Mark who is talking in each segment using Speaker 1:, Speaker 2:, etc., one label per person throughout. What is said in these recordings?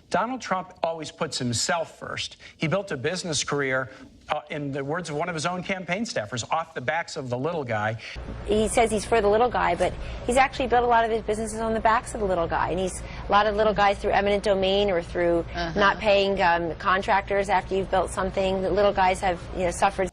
Speaker 1: Donald Trump always puts himself first. He built a business career, in the words of one of his own campaign staffers, off the backs of the little guy.
Speaker 2: He says he's for the little guy, but he's actually built a lot of his businesses on the backs of the little guy. And he's a lot of little guys through eminent domain or through not paying contractors after you've built something. The little guys have, suffered.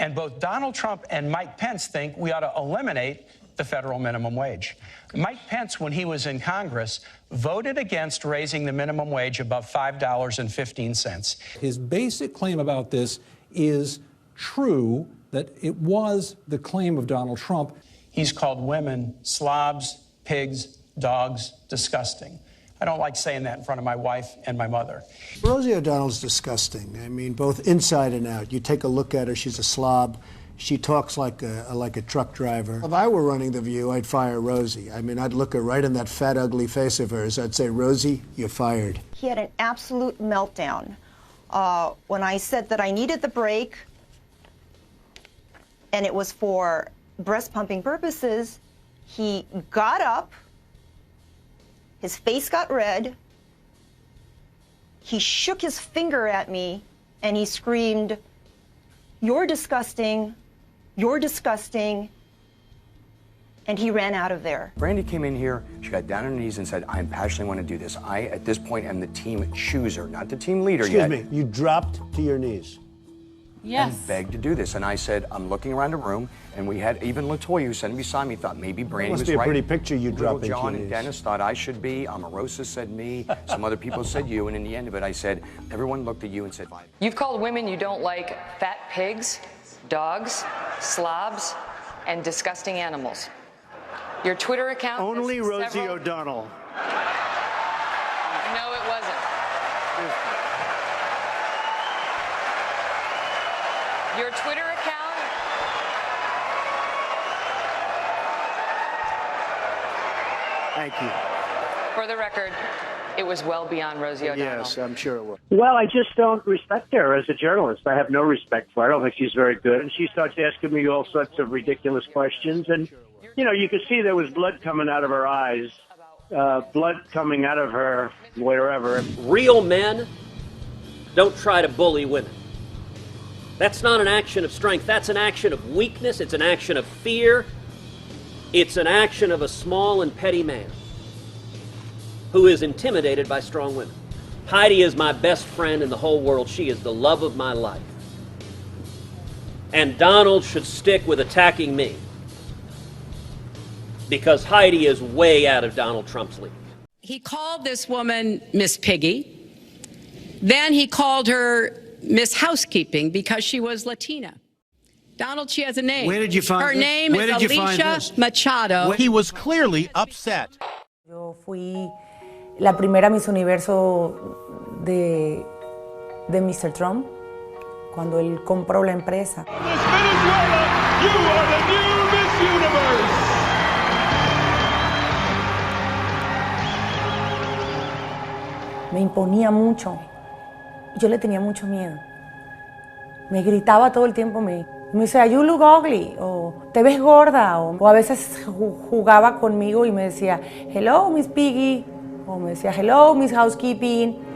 Speaker 1: And both Donald Trump and Mike Pence think we ought to eliminate the federal minimum wage. Mike Pence, when he was in Congress, voted against raising the minimum wage above $5.15.
Speaker 3: His basic claim about this is true, that it was the claim of Donald Trump.
Speaker 1: He's called women slobs, pigs, dogs, disgusting. I don't like saying that in front of my wife and my mother.
Speaker 4: Rosie O'Donnell's disgusting. I mean, both inside and out. You take a look at her, she's a slob. She talks like a truck driver. If I were running The View, I'd fire Rosie. I mean, I'd look her right in that fat, ugly face of hers. I'd say, Rosie, you're fired.
Speaker 5: He had an absolute meltdown. When I said that I needed the break, and it was for breast pumping purposes, he got up, his face got red, he shook his finger at me, and he screamed, "You're disgusting, you're disgusting," and he ran out of there.
Speaker 6: Brandy came in here, she got down on her knees and said, I passionately want to do this. I, at this point, am the team chooser, not the team leader yet.
Speaker 4: Excuse me, you dropped to your knees.
Speaker 6: Yes. And begged to do this. And I said, I'm looking around the room, and we had even LaToya, who sat beside me, thought maybe Brandy was right.
Speaker 4: Must be a pretty picture you dropped into
Speaker 6: John
Speaker 4: your
Speaker 6: and
Speaker 4: knees.
Speaker 6: Dennis thought I should be. Omarosa said me. Some other people said you. And in the end of it, I said, everyone looked at you and said,
Speaker 7: You've called women you don't like fat pigs, dogs, slobs, and disgusting animals. Your Twitter account...
Speaker 8: Only Rosie O'Donnell.
Speaker 7: No, it wasn't. Your Twitter account...
Speaker 8: Thank you.
Speaker 7: For the record, it was well beyond Rosie O'Donnell.
Speaker 8: Yes, I'm sure it was.
Speaker 9: Well, I just don't respect her as a journalist. I have no respect for her. I don't think she's very good. And she starts asking me all sorts of ridiculous questions. And, you could see there was blood coming out of her eyes, blood coming out of her wherever.
Speaker 10: Real men don't try to bully women. That's not an action of strength. That's an action of weakness. It's an action of fear. It's an action of a small and petty man who is intimidated by strong women. Heidi is my best friend in the whole world. She is the love of my life. And Donald should stick with attacking me, because Heidi is way out of Donald Trump's league.
Speaker 11: He called this woman Miss Piggy. Then he called her Miss Housekeeping because she was Latina. Donald, she has a name.
Speaker 8: Where did you find
Speaker 11: her
Speaker 8: this?
Speaker 11: name
Speaker 8: Where
Speaker 11: is
Speaker 8: did you find
Speaker 11: Alicia
Speaker 8: this?
Speaker 11: Machado.
Speaker 12: He was clearly upset.
Speaker 13: Yo fui la primera Miss Universo de Mr. Trump cuando él compró la empresa.
Speaker 14: Venezuela, you are the new Miss Universe.
Speaker 13: Me imponía mucho. Yo le tenía mucho miedo. Me gritaba todo el tiempo, me decía, you look ugly, o te ves gorda, o a veces jugaba conmigo y me decía, hello, Miss Piggy, o me decía, hello, Miss Housekeeping.